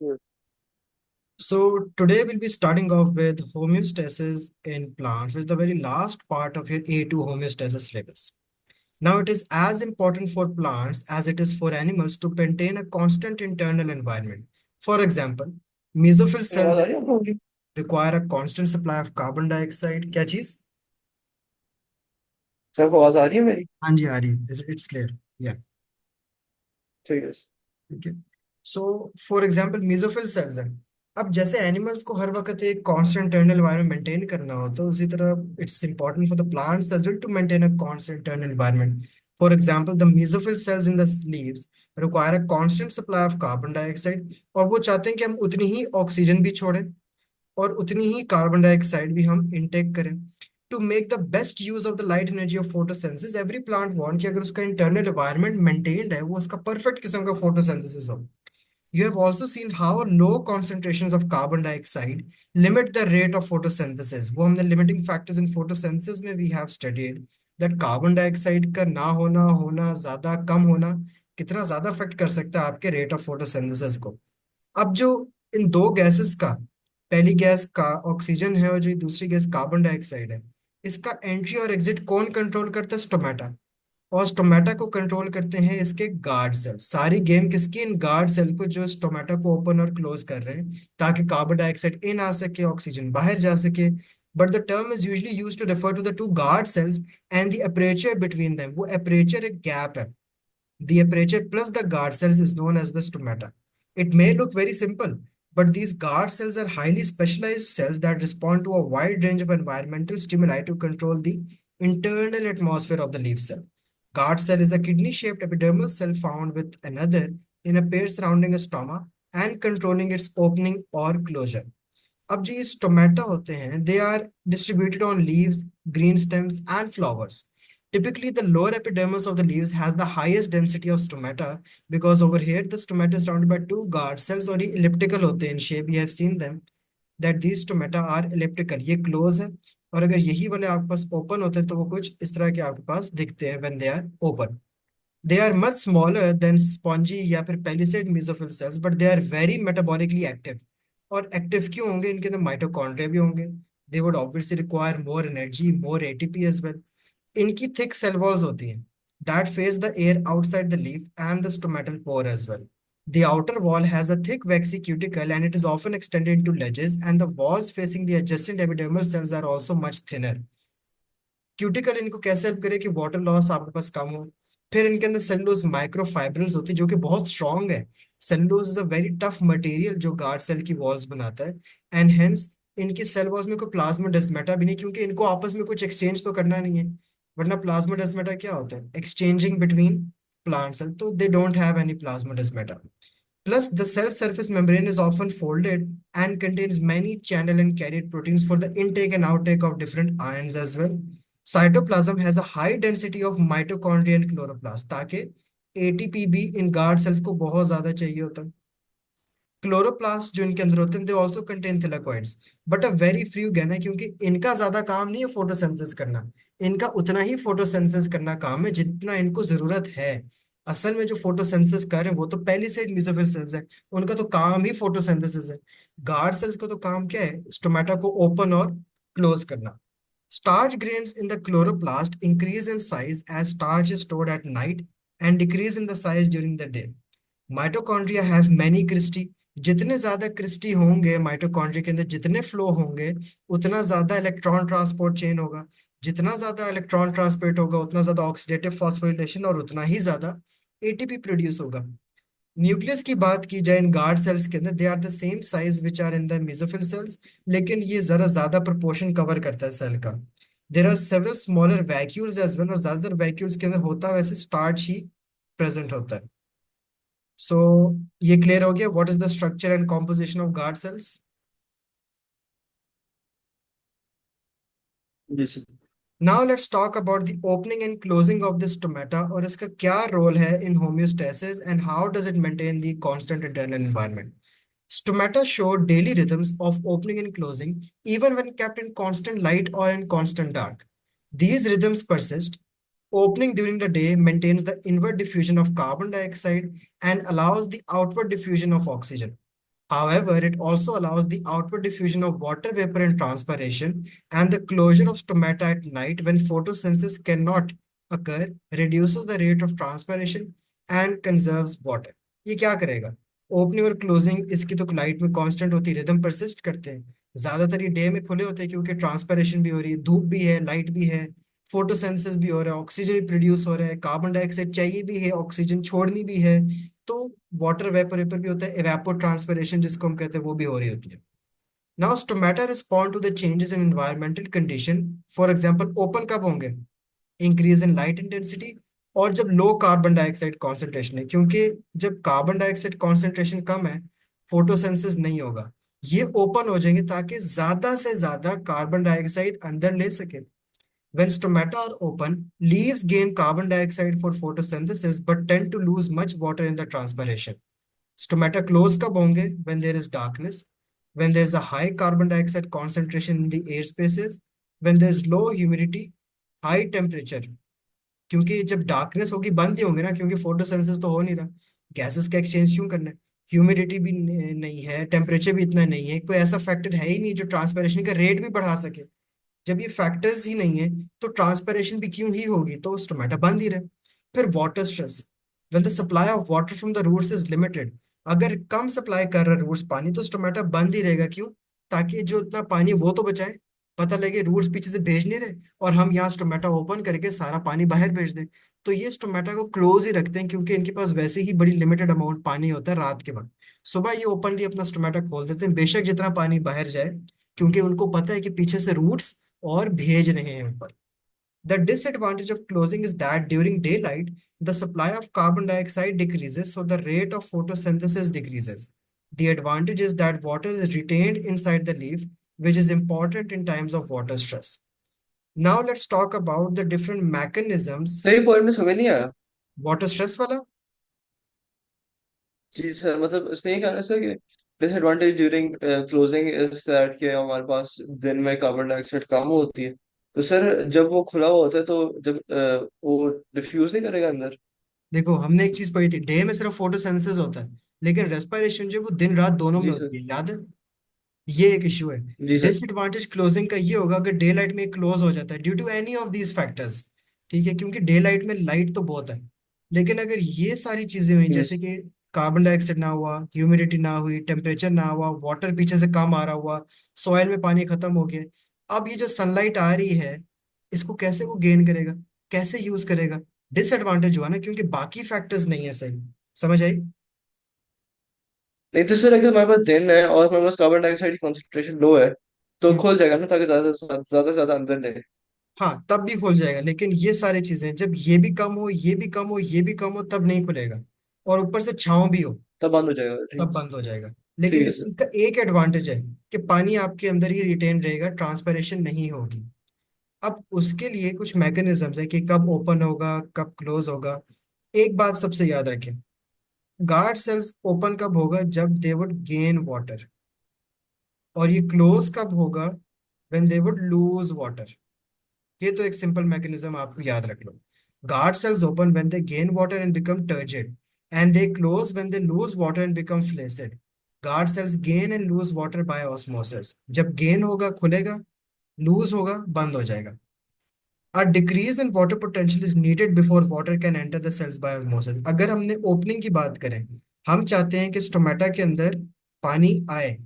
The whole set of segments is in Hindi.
Yes. So today we'll be starting off with homeostasis in plants, which is the very last part of your A2 homeostasis syllabus. Now it is as important for plants as it is for animals to maintain a constant internal environment. For example, mesophyll आवाज cells आ रही है आपको मेरी? require a constant supply of carbon dioxide. क्या चीज? सर आपको आवाज आ रही है मेरी? हाँ जी आ रही है. It's clear. Yeah. ठीक है। ठीक है. So for example mesophyll cells हैं. अब जैसे एनिमल्स को हर वक्त एक कांस्टेंट इंटरनल एनवायरनमेंट मेंटेन करना होता है, उसी तरह it's important for the plants as well to maintain a constant internal environment. For example the mesophyll cells in the leaves require a constant supply of carbon dioxide, और वो चाहते हैं कि हम उतनी ही ऑक्सीजन भी छोड़ें और उतनी ही कार्बन डाइऑक्साइड भी हम इनटेक करें. To make the best use of the light energy of photosynthesis, every plant want कि अगर उसका इंटरनल एनवायरनमेंट मेंटेन्ड है, वो उसका परफेक्ट किस्म का फोटोसिंथेसिस हो. You have also seen how low concentrations of carbon dioxide limit the rate of photosynthesis. वो हमने limiting factors in photosynthesis में we have studied that carbon dioxide का ना होना, होना ज्यादा, कम होना कितना ज्यादा अफेक्ट कर सकता है आपके रेट ऑफ फोटोसिंथेसिस को. अब जो इन दो गैसेस का, पहली गैस का ऑक्सीजन है और जो दूसरी गैस कार्बन डाइऑक्साइड है, इसका एंट्री और एग्जिट कौन कंट्रोल करता है? स्टोमेटा. और स्टोमेटा को कंट्रोल करते हैं इसके गार्ड सेल्स. सारी गेम किसकी? इन गार्ड सेल्स को, जो स्टोमेटा को ओपन और क्लोज कर रहे हैं ताकि कार्बन डाइऑक्साइड इन आ सके, ऑक्सीजन बाहर जा सके. But the term is usually use to refer to the two guard cells and the aperture between them. वो अपर्चर एक गैप है. The aperture plus the guard cells is known as the stomata. It may look very simple, but these guard cells are highly specialized cells that respond to a wide range of environmental stimuli to control the internal atmosphere of the leaf cell. Guard cell is a kidney-shaped epidermal cell found with another in a pair surrounding a stoma and controlling its opening or closure. अब जो ये स्टोमेटा होते हैं, they are distributed on leaves, green stems and flowers. Typically, the lower epidermis of the leaves has the highest density of stomata, because over here the stomata is surrounded by two guard cells और ये elliptical होते हैं in shape. You have seen them that these stomata are elliptical. ये close है, और अगर यही वाले आपके पास open होते हैं तो वो कुछ इस तरह के आपके पास दिखते हैं when they are open. They are much smaller than spongy या फिर palisade mesophyll cells, but they are very metabolically active. और एक्टिव क्यों होंगे? इनके अंदर माइटोकॉन्ड्रिया भी होंगे. They would obviously require more energy, more ATP as well. इनकी थिक सेल वॉल्स होती हैं that face the air outside the leaf and the stomatal pore as well. The outer wall has a thick waxy cuticle and it is often extended into ledges, and the walls facing the adjacent epidermal cells are also much thinner. Cuticle इनको कैसे हेल्प करे कि वाटर लॉस आपके पास कम हो. फिर इनके अंदर सेलुलोज माइक्रोफाइब्रिल्स होती है जो कि बहुत स्ट्रांग है. Cellulose is a very tough material जो गार्ड सेल की वॉल्स बनाता है, एंड हेंस इनकी सेल वॉल्स में कोई प्लाज्मोडेस्माटा भी नहीं, क्योंकि इनको आपस में कुछ एक्सचेंज तो करना नहीं है. वरना प्लाज्मोडेस्माटा क्या होता है? Exchanging between plant cell. तो they don't have any plasmodesmata. Plus, the cell surface membrane is often folded and contains many channel and carrier proteins for the intake and outtake of different ions as well. Cytoplasm has a high density of mitochondria and chloroplast, ताकि ATP भी इन गार्ड सेल्स को बहुत ज्यादा चाहिए होता है. क्लोरोप्लास्ट जो इनके अंदर होते हैं, they also contain thylakoids, but a very few gain है, क्योंकि इनका ज्यादा काम नहीं है फोटोसिंथेसिस करना. इनका उतना ही फोटोसिंथेसिस करना काम है जितना इनको जरूरत है. असल में जो फोटोसिंथेसिस कर रहे हैं वो तो पेलिसेड मेसोफिल सेल्स हैं. उनका तो काम ही फोटोसिंथेसिस है. गार्ड सेल्स का तो काम क्या है? स्टोमेटा को ओपन और क्लोज करना. Starch grains in the chloroplast increase in size as starch is stored at night and decrease in the size during the day. Mitochondria have many cristae. जितने ज्यादा क्रिस्टी होंगे माइटोकॉन्ड्रिया के अंदर, जितने फ्लो होंगे, उतना ज्यादा इलेक्ट्रॉन ट्रांसपोर्ट चेन होगा. जितना ज्यादा इलेक्ट्रॉन ट्रांसपोर्ट होगा उतना ज्यादा ऑक्सीडेटिव फॉस्फोरिलेशन और उतना ही ज्यादा एटीपी प्रोड्यूस होगा. न्यूक्लियस की बात की जाए इन गार्ड सेल्स के अंदर, they are the same size which are in the mesophyll cells, लेकिन ये जरा ज्यादा प्रोपोर्शन कवर करता है सेल का. There are several smaller vacuoles as well, और ज्यादातर वैक्यूल्स के अंदर होता है वैसे स्टार्च ही प्रेजेंट होता है. सो ये क्लियर हो गया what is the structure and composition of guard cells. जी sir. Now let's talk about the opening and closing of this stomata, और इसका क्या रोल है in homeostasis and how does it maintain the constant internal environment. Stomata show daily rhythms of opening and closing, even when kept in constant light or in constant dark. These rhythms persist. Opening during the day maintains the inward diffusion of carbon dioxide and allows the outward diffusion of oxygen. However, it also allows the outward diffusion of water vapor and transpiration, and the closure of stomata at night when photosynthesis cannot occur reduces the rate of transpiration and conserves water. ये क्या करेगा? ओपनिंग और क्लोजिंग इसकी तो लाइट में कांस्टेंट होती है, रिदम परसिस्ट करते हैं। ज्यादातर ये डे में खुले होते हैं क्योंकि ट्रांसपिरेशन भी हो रही है, धूप भी है, लाइट भी है, फोटोसिंथेसिस भी हो रहा है, ऑक्सीजन भी प्रोड्यूस हो रहा है, कार्बन डाइऑक्साइड चाहिए भी है, ऑक्सीजन छोड़नी भी है। तो वाटर वेपर वेपर भी होता है, इवेपोर ट्रांसपिरेशन जिसको हम कहते हैं वो भी हो रही होती है। Now stomata respond to the changes in environmental condition. For example open कब होंगे? इंक्रीज इन लाइट इंटेंसिटी और जब लो कार्बन डाइऑक्साइड कॉन्सेंट्रेशन है, क्योंकि जब कार्बन डाइऑक्साइड कॉन्सेंट्रेशन कम है फोटोसिंथेसिस नहीं होगा। ये ओपन हो जाएंगे ताकि ज्यादा से ज्यादा कार्बन डाइऑक्साइड अंदर ले सके। When stomata are open, leaves gain carbon dioxide for photosynthesis but tend to lose much water in the transpiration. Stomata close कब होंगे? When there is darkness, when there is a high carbon dioxide concentration in the air spaces, when there is low humidity, high temperature. क्योंकि जब डार्कनेस होगी बंद ही होंगे ना, क्योंकि फोटोसिंथेसिस तो हो नहीं रहा, गैसेस का एक्सचेंज क्यों करना है? ह्यूमिडिटी भी नहीं है, टेम्परेचर भी इतना नहीं है, कोई ऐसा फैक्टर है ही नहीं जो ट्रांसपिरेशन का रेट भी बढ़ा सके। जब ये फैक्टर्स ही नहीं है तो ट्रांसपिरेशन भी क्यों ही होगी, तो स्टोमेटा बंद ही रहे। फिर water stress, when the supply of water from the roots is limited, अगर कम सप्लाई कर रहा रूट्स पानी तो स्टोमेटा बंद ही रहेगा। क्यों? ताकि जो इतना पानी है वो तो बचाए, पता लगे रूट्स पीछे से भेज नहीं रहे और हम यहाँ स्टोमेटा ओपन करके सारा पानी बाहर भेज दें। तो ये स्टोमेटा को क्लोज ही रखते हैं क्योंकि इनके पास वैसे ही बड़ी लिमिटेड अमाउंट पानी होता है रात के वक्त। सुबह ये ओपनली अपना स्टोमेटा खोल देते हैं, बेशक जितना पानी बाहर जाए, क्योंकि उनको पता है कि पीछे से रूट्स और भेज रहे हैं ऊपर। The disadvantage of closing is that during daylight, the supply of carbon dioxide decreases, so the rate of photosynthesis decreases. The advantage is that water is retained inside the leaf, which is important in times of water stress. Now let's talk about the different mechanisms. सही पॉइंट में समझ नहीं आया। Water stress वाला? जी सर, मतलब उसने ये कहा ना सर कि disadvantage during closing is that कि हमारे पास दिन में कार्बन डाइऑक्साइड कम होती है। तो सर जब वो खुला हुआ होता है तो जब वो डिफ्यूज नहीं करेगा अंदर। देखो हमने एक चीज पढ़ी थी, डे में सिर्फ फोटोसिंथेसिस होता है, लेकिन रेस्पिरेशन जो है वो दिन रात दोनों में जी सर। होती है, याद है? ये एक इशू है। जी सर। डिसएडवांटेज क्लोजिंग का ये होगा अगर डे लाइट में क्लोज हो जाता है due to any of these factors. ठीक है, क्योंकि डे लाइट में लाइट तो बहुत है, लेकिन अगर ये सारी चीजें हुई जी जैसे कि कार्बन डाइऑक्साइड ना हुआ, ह्यूमिडिटी ना हुई, टेम्परेचर ना हुआ, वाटर पीछे से कम आ रहा हुआ, सॉइल में पानी खत्म हो गया, अब ये जो सनलाइट आ रही है इसको कैसे वो गेन करेगा, कैसे यूज करेगा? डिसएडवांटेज हुआ ना, क्योंकि बाकी फैक्टर्स नहीं है सही। समझ आई? नहीं तो सर अगर हमारे पास दिन है और हमारे पास कार्बन डाइऑक्साइड की कॉन्सेंट्रेशन लो है तो हम्म, खुल जाएगा ना, ताकि ज्यादा से ज्यादा अंदर ले। हाँ तब भी खुल जाएगा, लेकिन ये सारी चीजें जब ये भी कम हो, ये भी कम हो, ये भी कम हो, तब नहीं खुलेगा। और ऊपर से छांव भी हो तब बंद हो जाएगा, ठीक। तब बंद हो जाएगा। ठीक लेकिन है इस सर। चीज का एक एडवांटेज है कि पानी आपके अंदर ही रिटेन रहेगा, ट्रांसपिरेशन नहीं होगी। अब उसके लिए कुछ मैकेनिज्म्स है कि कब ओपन होगा कब क्लोज होगा। एक बात सबसे याद रखें, गार्ड सेल्स ओपन कब होगा? जब दे वुड गेन वाटर। और ये क्लोज कब होगा? When they would lose water. ये तो एक सिंपल मैकेनिज्म आप याद रख लो। Guard cells open when they gain water and become turgid, and they close when they lose water and become flaccid. Guard cells gain and lose water by osmosis. जब gain होगा खुलेगा, lose होगा बंद हो जाएगा। A decrease in water potential is needed before water can enter the cells by osmosis. अगर हमने ओपनिंग की बात करें, हम चाहते हैं कि स्टोमेटा के अंदर पानी आए।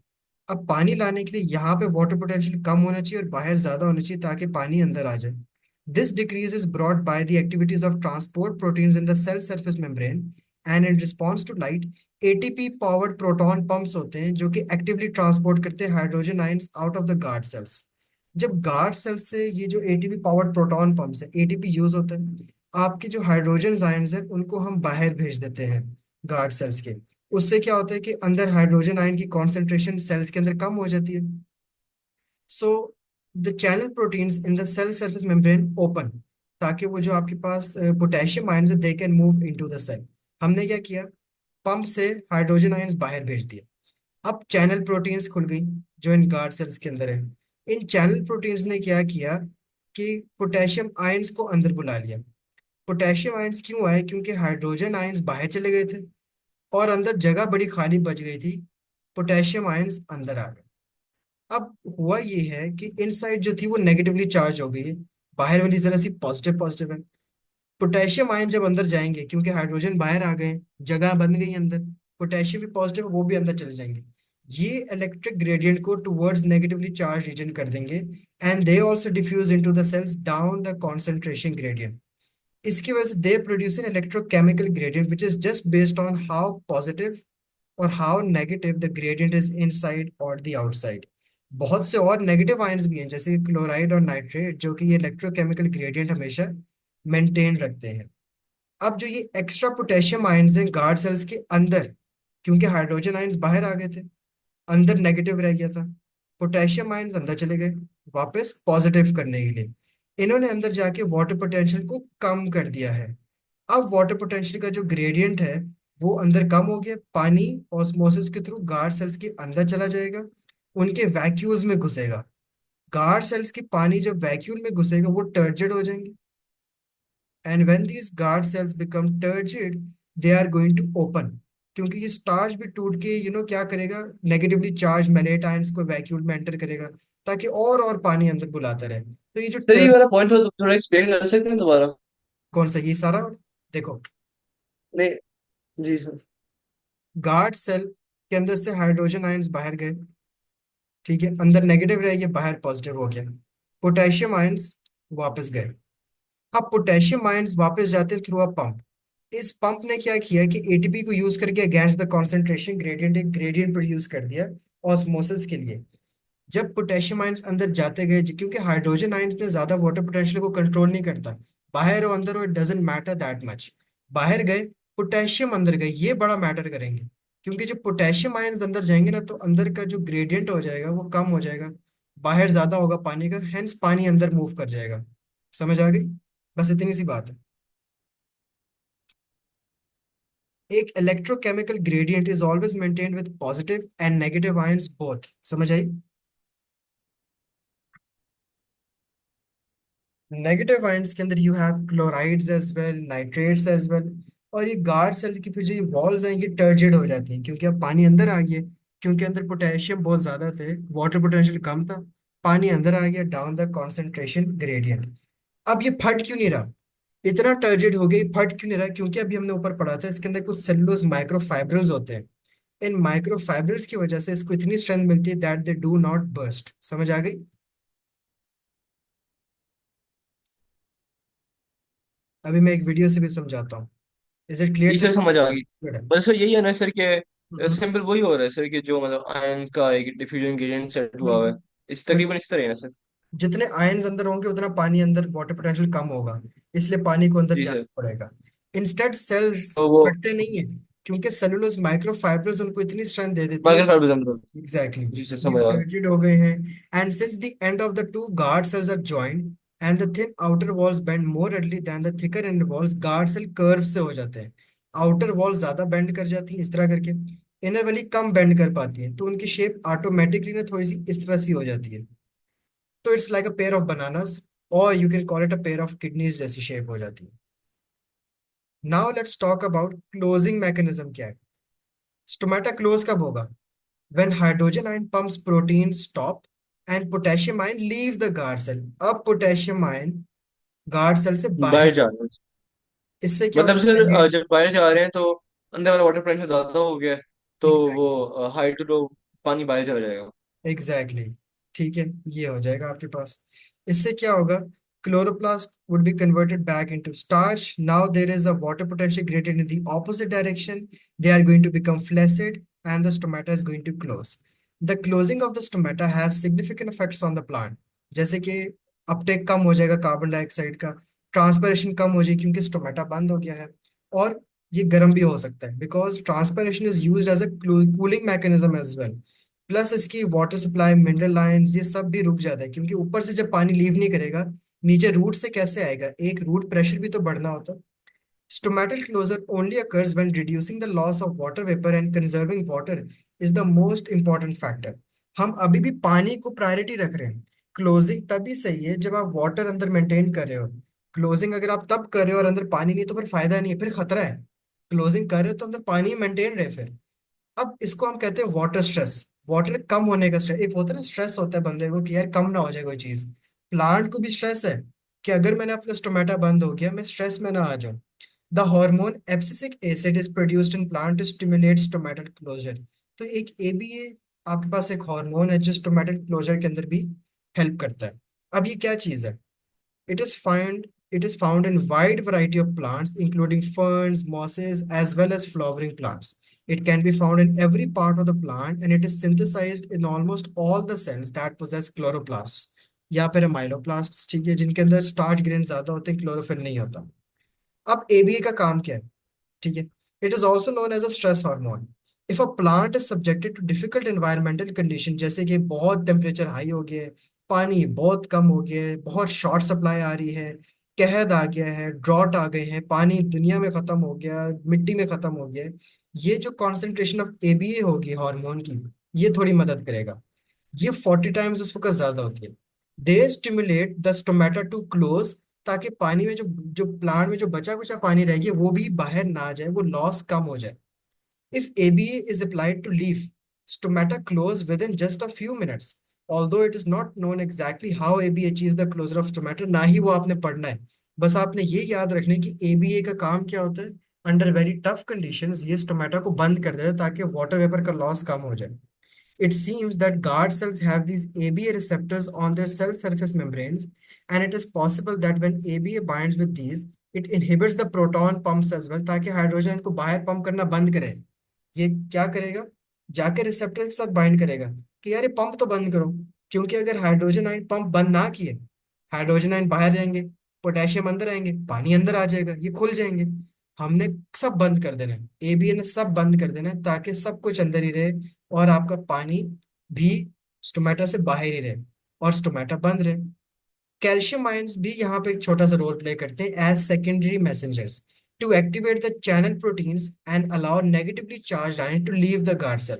अब पानी लाने के लिए यहाँ पे वाटर पोटेंशियल कम होना चाहिए और बाहर ज्यादा होना चाहिए ताकि पानी अंदर आ जाए। This decrease is brought by the activities of transport proteins in the cell surface membrane and in response to light. ATP powered proton pumps होते हैं जो कि एक्टिवली ट्रांसपोर्ट करते हैं hydrogen ions out of the guard cells. जब गार्ड सेल से ये जो एटीपी पावर्ड प्रोटॉन पंप्स है, एटीपी यूज होता है, आपके जो हाइड्रोजन आयंस है उनको हम बाहर भेज देते हैं गार्ड सेल्स के। उससे क्या होता है कि अंदर हाइड्रोजन आयन की कॉन्सेंट्रेशन सेल्स के अंदर कम हो जाती है। So the channel proteins in the cell surface membrane open, ताकि वो जो आपके पास पोटेशियम आयंस है they can move into the cell. हमने क्या किया? पंप से हाइड्रोजन आयंस बाहर भेज दिए। अब चैनल प्रोटीन्स खुल गई जो इन गार्ड सेल्स के अंदर है। इन चैनल प्रोटीन्स ने क्या किया कि पोटेशियम आयंस को अंदर बुला लिया। पोटेशियम आयंस क्यों आए? क्योंकि हाइड्रोजन आयंस बाहर चले गए थे और अंदर जगह बड़ी खाली बच गई थी, पोटेशियम आयंस अंदर आ गए। अब हुआ ये है कि इनसाइड जो थी वो नेगेटिवली चार्ज हो गई है, बाहर वाली जरा सी पॉजिटिव पॉजिटिव है। पोटेशियम आयन जब अंदर जाएंगे, क्योंकि हाइड्रोजन बाहर आ गए, जगह बन गई अंदर, पोटेशियम भी पॉजिटिव है, वो भी अंदर चले जाएंगे। ये इलेक्ट्रिक ग्रेडियंट को टुवर्ड्स नेगेटिवली चार्ज रीजन कर देंगे, and they also diffuse into the cells down the concentration gradient. इसकी वजह से they produce an electrochemical gradient which is just based on how positive और how negative the gradient is inside और द आउटसाइड। बहुत से और नेगेटिव आयंस भी हैं, जैसे क्लोराइड और नाइट्रेट, जो कि ये इलेक्ट्रोकेमिकल ग्रेडियंट हमेशा मेंटेन रखते हैं। अब जो ये एक्स्ट्रा पोटेशियम आयंस हैं गार्ड सेल्स के अंदर, क्योंकि हाइड्रोजन आयंस बाहर आ गए थे, अंदर नेगेटिव रह गया था, पोटेशियम आयंस अंदर चले गए वापस पॉजिटिव करने के लिए। इन्होंने अंदर जाके वाटर पोटेंशियल को कम कर दिया है। अब वाटर पोटेंशियल का जो ग्रेडियंट है वो अंदर कम हो गया, पानी ऑस्मोसिस के थ्रू गार्ड सेल्स के अंदर चला जाएगा, उनके वैक्यूल्स में घुसेगा। गार्ड सेल्स के पानी जब वैक्यूल में घुसेगा वो टर्जिड हो जाएंगे, and when these guard cells become turgid they are going to open, क्योंकि ये स्टार्च भी टूट के क्या करेगा, नेगेटिवली चार्ज मेलेट आयंस को वैक्यूल में एंटर करेगा, ताकि और पानी अंदर बुलाता रहे। तो ये जो सर ये वाला पॉइंट थोड़ा एक्सप्लेन कर सकते हैं दोबारा? कौन सा, ये सारा देखो, नहीं। जी सर। गार्ड सेल के अंदर से हाइड्रोजन आयंस बाहर गए, ठीक है, अंदर नेगेटिव रह गया, बाहर पॉजिटिव हो गया। पोटेशियम आयंस वापस गए। अब पोटेशियम आयंस वापस जाते हैं थ्रू अ पंप। इस पंप ने क्या किया कि एटीपी को यूज करके अगेंस्ट द कॉन्सेंट्रेशन ग्रेडियंट एक ग्रेडियंट प्रोड्यूस कर दिया ऑस्मोसिस के लिए। जब पोटेशियम आयंस अंदर जाते गए, क्योंकि हाइड्रोजन आयंस ने ज्यादा वाटर पोटेंशियल को कंट्रोल नहीं करता, बाहर हो अंदर हो it doesn't matter that much. बाहर गए, पोटेशियम अंदर गए, ये बड़ा मैटर करेंगे, क्योंकि जब पोटेशियम आयंस अंदर जाएंगे ना तो अंदर का जो ग्रेडियंट हो जाएगा वो कम हो जाएगा, बाहर ज्यादा होगा पानी का, हेंस पानी अंदर मूव कर जाएगा। समझ आ गई? बस इतनी सी बात है। एक electrochemical gradient is always maintained with positive and negative ions both. समझ आई? नेगेटिव आयंस के अंदर you have chlorides as well, nitrates as well. और ये गार्ड सेल की फिर जो ये वॉल्स हैं ये टर्जिड हो जाती हैं, क्योंकि अब पानी अंदर आ गया, क्योंकि अंदर पोटेशियम बहुत ज्यादा थे, वाटर पोटेंशियल कम था, पानी अंदर आ गया डाउन द कॉन्सेंट्रेशन ग्रेडियंट। अब ये फट क्यों नहीं रहा, इतना टर्जिड हो गई, फट क्यों नहीं रहा? क्योंकि अभी हमने ऊपर पढ़ा था इसके अंदर कुछ सेलुलोज माइक्रोफाइब्रिल्स होते हैं। इन माइक्रोफाइब्रिल्स की वजह से इसको इतनी स्ट्रेंथ मिलती है that they do not burst. समझ आ गई? अभी मैं एक वीडियो से भी समझाता हूँ। इज इट जी क्लियर टू? सर समझ आ गई। गुड है। बस सर यही है ना सर कि हम्म, सिंपल वही हो रहा है सर कि जो मतलब आयंस का एक डिफ्यूजन ग्रेडियंट सेट हुआ हुआ है, बिल्कुल इस बिल्कुल। तकरीबन इस तरह है ना सर? जितने आयंस अंदर होंगे उतना पानी अंदर वाटर पोटेंशियल कम होगा, इसलिए पानी को अंदर जी जाना सर। पड़ेगा। इंस्टेड सेल्स तो वो फटते नहीं है, क्योंकि सेलुलोज माइक्रोफाइब्रस उनको इतनी स्ट्रेंथ दे देती है। माइक्रोफाइब्रिज्म। एग्जैक्टली जी सर ये समझ आ गया। टर्जिड हो गए हैं, and since the end of the two guard cells are joined and the thin outer walls bend more readily than the thicker inner walls, guard cell curve से हो जाते हैं। आउटर वॉल ज्यादा बेंड कर जाती है इस तरह करके, इनर वाली कम बेंड कर पाती है, तो उनकी शेप ऑटोमेटिकली ना थोड़ी सी इस तरह सी हो जाती है। तो it's like a pair of bananas, और you can call it a pair of kidneys जैसी शेप हो जाती है। Now let's talk about closing mechanism क्या है। स्टोमेटा क्लोज कब होगा? when hydrogen ion pumps protein stop and potassium ion leave the guard cell। अब पोटेशियम आयन गार्ड सेल से बाहर, बाहर जा रहे हैं। इससे क्या मतलब होगा, सर ग्रेडियंट। जब बाहर जा रहे हैं तो अंदर वाला वाटर प्रेशर ज्यादा हो गया है, तो वो एग्जैक्टली हाइट लो, पानी बाहर चला जाएगा। एग्जैक्टली, ठीक है, ये हो जाएगा आपके पास। इससे क्या होगा, chloroplast would be converted back into starch। Now there is a water potential gradient in the opposite direction, they are going to become flaccid and the stomata is going to close। The closing of the stomata has significant effects on the plant, जैसे कि अपटेक कम हो जाएगा कार्बन डाइऑक्साइड का, ट्रांसपिरेशन कम हो जाएगी क्योंकि स्टोमेटा बंद हो गया है, और ये गर्म भी हो सकता है because transpiration is used as a cooling mechanism as well. Plus इसकी वाटर सप्लाई, मिनरल लाइंस, ये सब भी रुक जाता है, क्योंकि ऊपर से जब पानी लीव नहीं करेगा, नीचे रूट से कैसे आएगा, एक रूट प्रेशर भी तो बढ़ना होता है। Stomatal closure only occurs when reducing the loss of water vapor and conserving water is the most important factor। हम अभी भी पानी को प्रायोरिटी रख रहे हैं। क्लोजिंग तभी सही है जब आप वाटर अंदर मेंटेन कर रहे हो। क्लोजिंग अगर आप तब कर रहे हो और अंदर पानी नहीं तो फिर फायदा नहीं है, फिर खतरा है। क्लोजिंग कर रहे हो तो अंदर पानी मेंटेन रहे फिर। अब इसको हम कहते हैं वाटर स्ट्रेस। वाटर कम होने का स्ट्रेस, एक होता है ना स्ट्रेस होता है बंदे को कि यार कम ना हो जाए कोई चीज। प्लांट को भी स्ट्रेस है कि अगर मैंने अपना स्टोमेटा बंद हो गया, मैं स्ट्रेस में ना आ जाऊं। The hormone abscisic acid is produced in plant to stimulate stomatal closure. तो एक एबीए आपके पास एक हार्मोन है जो स्टोमेटल क्लोजर के अंदर भी हेल्प करता है। अब ये क्या चीज है? It is found in wide variety of plants, including ferns, mosses, as well as flowering plants. It can be found in every part of the plant, and it is synthesized in almost all the cells that possess chloroplasts. या फिर माइलोप्लास्ट, ठीक है, जिनके अंदर स्टार्च ग्रेन ज्यादा होते हैं, क्लोरोफिल नहीं होता। अब एबीए का काम क्या है? ठीक है, it is also known as a stress hormone. If a plant is subjected to difficult environmental condition, जैसे कि बहुत टेम्परेचर हाई हो गया है, पानी बहुत कम हो गया है, बहुत शॉर्ट सप्लाई आ रही है, कहद आ गया है, ड्रॉट आ गए हैं, पानी दुनिया में खत्म हो गया, मिट्टी में खत्म हो गया है, ये जो कॉन्सेंट्रेशन ऑफ एबीए होगी हार्मोन की, ये थोड़ी मदद करेगा। ये 40 टाइम्स उस वक्त ज्यादा होती है। They stimulate the stomata to close, ताकि पानी में जो जो प्लांट में जो बचा कुचा पानी रह गया वो भी बाहर ना आ जाए, वो लॉस कम हो जाए। If ABA is applied to leaf, stomata close within just a few minutes. Although it is not known exactly how ABA achieves the closure of stomata, ना ही वो आपने पढ़ना है। बस आपने ये याद रखना है कि ABA का काम क्या होता है। अंडर वेरी टफ कंडीशंस ये स्टोमेटा को बंद कर देता है ताकि वाटर वेपर का लॉस कम हो जाए। It seems that guard cells have these ABA receptors on their cell surface membranes, and it is possible that when ABA binds with these, it inhibits the proton pumps as well, ताकि हाइड्रोजन को बाहर पंप करना बंद करे। ये क्या करेगा? जाके रिसेप्टर के साथ बाइंड करेगा कि यार ये पंप तो बंद करो। क्योंकि अगर हाइड्रोजन आयन पंप बंद ना किए, हाइड्रोजन आयन बाहर जाएंगे, पोटेशियम अंदर आएंगे, पानी अंदर आ जाएगा, ये खुल जाएंगे। हमने सब बंद कर देना है, एबीए ने सब बंद कर देना है ताकि सब कुछ अंदर ही रहे, और आपका पानी भी स्टोमेटा से बाहर ही रहे, और स्टोमेटा बंद रहे। कैल्शियम आयंस भी यहाँ पे एक छोटा सा रोल प्ले करते हैं as secondary messengers to activate the channel proteins and allow negatively charge ion to leave the guard cell,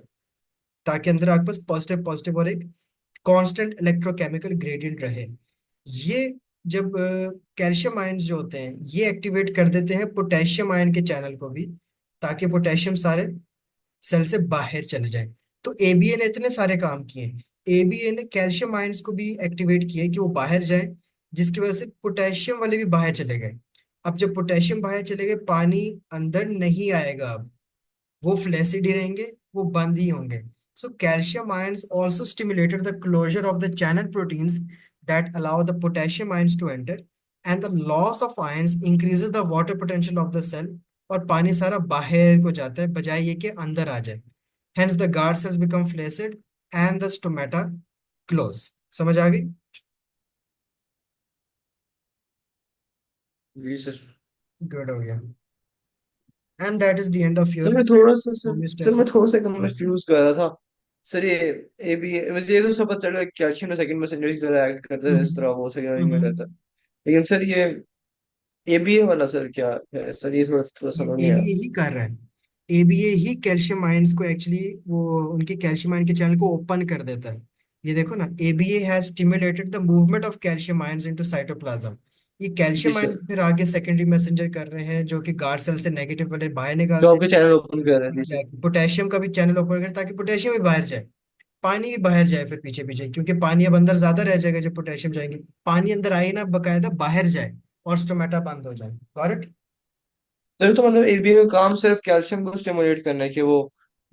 ताकि अंदर आपके पास पॉजिटिव पॉजिटिव और एक कांस्टेंट इलेक्ट्रोकेमिकल ग्रेडियंट रहे। ये जब कैल्शियम आयंस जो होते हैं ये एक्टिवेट कर देते हैं पोटेशियम आयन के चैनल को भी, ताकि पोटेशियम सारे सेल से बाहर चले जाए। तो एबीए ने इतने सारे काम किए। एबीए ने कैल्शियम आयंस को भी एक्टिवेट किया कि वो बाहर जाए, जिसकी वजह से पोटेशियम वाले भी बाहर चले गए। अब जब पोटेशियम बाहर चले गए, पानी अंदर नहीं आएगा अब, वो फ्लैसिड ही रहेंगे, वो बंद ही होंगे। So calcium ions also stimulated the closure of the channel proteins that allow the potassium ions to enter, and the loss of ions increases the water potential of the cell, और पानी सारा बाहर को जाता है बजाय ये कि अंदर आ जाए। Hence the guard cells become flaccid and the stomata close. समझ आ गई? जी सर। गुड हो गया। And that is the end of sir your मैं थोड़ा सा सर सर मैं होम्योस्टेसिस। थोड़ा सा कंफ्यूज कर रहा था। सर ये बी मुझे ये तो सब पता चला कैल्शियम सेकंड मैसेंजर की तरह एक्ट करता है, इस तरह वो सेकंडरी में करता है। लेकिन सर ये बी ए वाला सर क्या है सर, ये थोड़ा थोड़ा ये समझ नहीं आया। एबीए ही कर रहा है। एबीए ही कैल्शियम आयंस को एक्चुअली वो उनके कैल्शियम आयन के चैनल को ओपन कर देता है। ये देखो ना, ABA has stimulated the movement of calcium ions into cytoplasm. ये जी कैल्शियम सर। आयंस फिर आगे सेकेंडरी मैसेंजर कर रहे हैं जो कि गार्ड सेल से नेगेटिव वाले बाहर जो निकालते आपके चैनल ओपन कर रहे हैं, जी हैं। पोटेशियम का भी चैनल ओपन कर ताकि पोटेशियम भी बाहर जाए, पानी भी बाहर जाए फिर पीछे पीछे, क्योंकि पानी अब अंदर ज्यादा रह जाएगा जब पोटेशियम जाएंगे। पानी अंदर आए ना, बकायदा बाहर जाए और स्टोमेटा बंद हो जाए। Got it? सर। तो मतलब एबीए का काम सिर्फ कैल्शियम को स्टिमुलेट करना है कि वो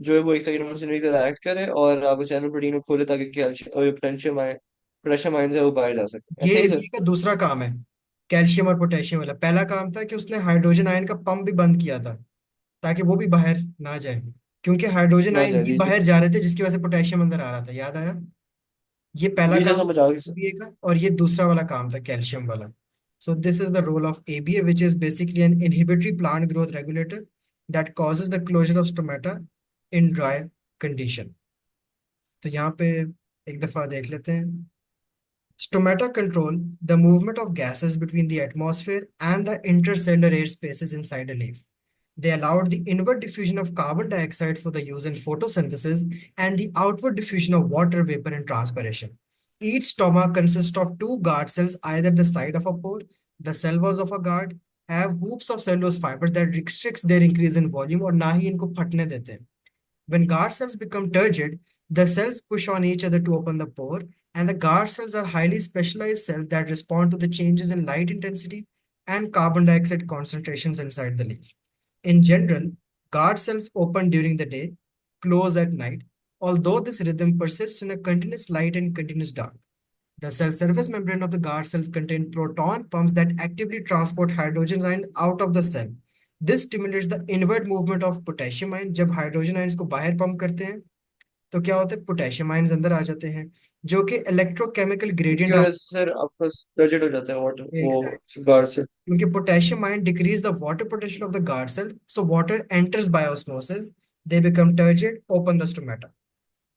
जो है वो एक सेकंड मशीनरी की तरह एक्ट करे और आपको चैनल प्रोटीन को खोले ताकि कैल्शियम और पोटेशियम आयन है वो बाहर जा सके, ये ऐसा ही सर। एबीए का दूसरा काम है, कैल्शियम और पोटेशियम वाला। पहला काम था कि उसने हाइड्रोजन आयन का पंप भी बंद किया था ताकि वो भी बाहर ना जाए, क्योंकि हाइड्रोजन ना आयन जाए, ही जी जी। बाहर जा रहे थे जिसकी वजह से पोटेशियम अंदर आ रहा था। याद आया? ये पहला जी सर, काम समझ आ गया सर। एबीए का, और ये दूसरा वाला काम था कैल्शियम वाला। So this is the role of ABA, which is basically an inhibitory plant growth regulator that causes the closure of stomata in dry condition. तो यहाँ पे एक दफा देख लेते हैं। Stomata control the movement of gases between the atmosphere and the intercellular air spaces inside a leaf. They allowed the inward diffusion of carbon dioxide for the use in photosynthesis and the outward diffusion of water vapor in transpiration. Each stoma consists of two guard cells either the side of a pore. The cell walls of a guard have hoops of cellulose fibers that restricts their increase in volume और ना ही इनको फटने देते हैं। When guard cells become turgid, the cells push on each other to open the pore, and the guard cells are highly specialized cells that respond to the changes in light intensity and carbon dioxide concentrations inside the leaf. In general, guard cells open during the day, close at night, although this rhythm persists in a continuous light and continuous dark. The cell surface membrane of the guard cells contain proton pumps that actively transport hydrogen ion out of the cell. This stimulates the inward movement of potassium ion. जब हाइड्रोजन आयंस को बाहर पंप करते हैं तो क्या होता है, पोटेशियम आयंस अंदर आ जाते हैं, जो कि इलेक्ट्रोकेमिकल इसकी ग्रेडियंट वजह आप। से सर आपका बजट हो जाता है वाटर वो एग्जैक्टली, गार्ड से। क्योंकि potassium ion decrease the water potential of the guard cell, so water enters by osmosis, they become turgid, open the stomata.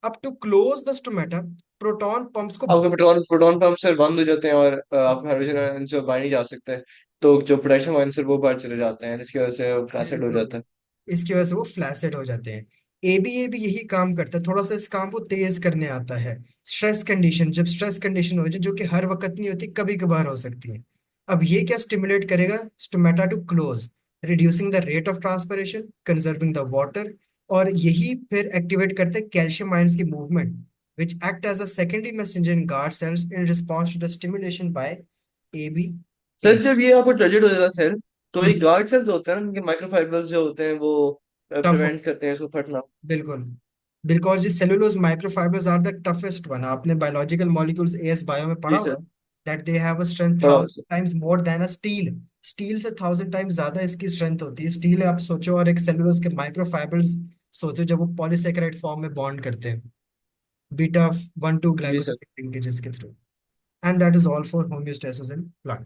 अब to close the stomata, proton pumps को आपके प्रोटॉन प्रोटॉन पंप सर बंद हो जाते हैं और आपका हाइड्रोजन आयन से बाहर नहीं जा सकते हैं। तो जो पोटेशियम आयन सर वो बाहर चले जाते हैं जिसकी वजह से फ्लैसिड हो बिल्कुल, जाता है। इसकी वजह से वो फ्लैसिड हो जाते हैं। एबीए भी यही काम करता है, थोड़ा सा इस काम को तेज करने आता है। स्ट्रेस कंडीशन, जब स्ट्रेस कंडीशन हो जाए, जो कि हर वक्त नहीं होती, कभी कभार हो सकती है, अब ये क्या स्टिमुलेट करेगा, stomata to close, reducing the rate of transpiration, conserving the water. और यही फिर एक्टिवेट करते हैं कैल्शियम आयंस की movement, which act as a secondary messenger in guard cells in response to the stimulation by ABA। Sir जब ये आपको टर्जिड हो जाता है सेल, तो ये गार्ड सेल्स होते हैं ना, उनके माइक्रोफाइबर्स जो होते हैं वो टफ, प्रिवेंट करते हैं इसको फटना। बिल्कुल, बिकॉज ये cellulose microfibres are the toughest one. आपने बायोलॉजिकल मॉलिक्यूल्स एएस बायो में पढ़ा जी होगा sir. That they have a strength पढ़ा हुआ 1000 times more than a steel. Steel से 1000 टाइम्स ज्यादा इसकी स्ट्रेंथ होती है। स्टील आप सोचो, और एक सेलुलोज के माइक्रोफाइबर्स सोचो, जब वो पॉलीसेकेराइड फॉर्म में बॉन्ड करते हैं बीटा 1 2 सर। जी सर। ग्लाइकोसाइड लिंकेजेस के through. And that is all for homeostasis in plants.